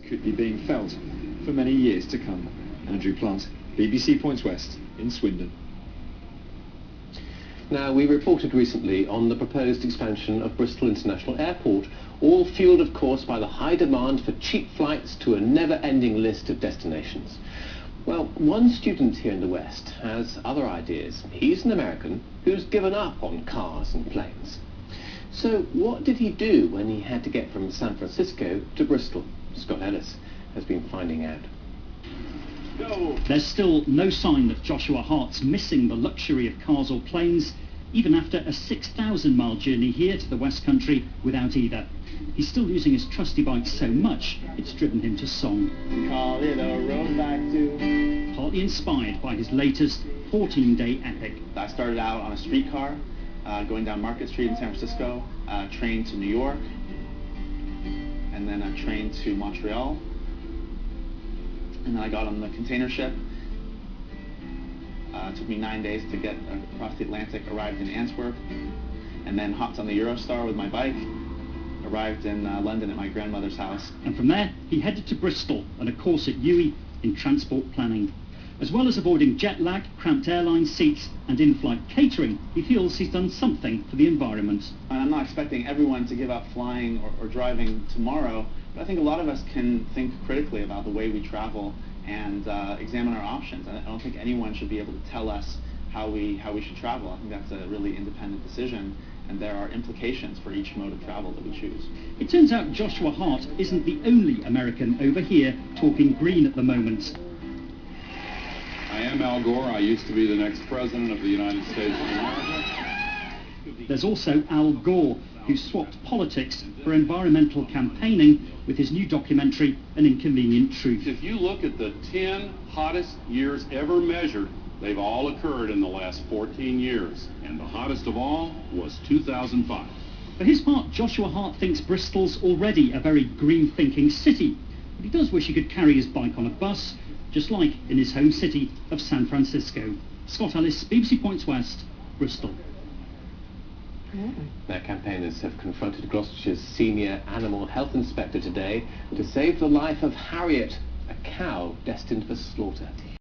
could be being felt for many years to come. Andrew Plant, BBC Points West in Swindon. Now, we reported recently on the proposed expansion of Bristol International Airport, all fuelled, of course, by the high demand for cheap flights to a never-ending list of destinations. Well, one student here in the West has other ideas. He's an American who's given up on cars and planes. So what did he do when he had to get from San Francisco to Bristol? Scott Ellis has been finding out. There's still no sign of Joshua Hart's missing the luxury of cars or planes, even after a 6,000-mile journey here to the West Country without either. He's still using his trusty bike so much, it's driven him to song. Call it a road back to... Partly inspired by his latest 14-day epic. I started out on a streetcar, going down Market Street in San Francisco, train to New York, and then a train to Montreal. And then I got on the container ship. It took me 9 days to get across the Atlantic, arrived in Antwerp, and then hopped on the Eurostar with my bike, arrived in London at my grandmother's house. And from there, he headed to Bristol and a course at UWE in transport planning. As well as avoiding jet lag, cramped airline seats and in-flight catering, he feels he's done something for the environment. And I'm not expecting everyone to give up flying or driving tomorrow, but I think a lot of us can think critically about the way we travel and examine our options. I don't think anyone should be able to tell us how we should travel. I think that's a really independent decision, and there are implications for each mode of travel that we choose. It turns out Joshua Hart isn't the only American over here talking green at the moment. I am Al Gore. I used to be the next president of the United States of America. There's also Al Gore, who swapped politics for environmental campaigning with his new documentary, An Inconvenient Truth. If you look at the 10 hottest years ever measured, they've all occurred in the last 14 years, and the hottest of all was 2005. For his part, Joshua Hart thinks Bristol's already a very green-thinking city, but he does wish he could carry his bike on a bus, just like in his home city of San Francisco. Scott Ellis, BBC Points West, Bristol. Now, campaigners have confronted Gloucestershire's senior animal health inspector today to save the life of Harriet, a cow destined for slaughter.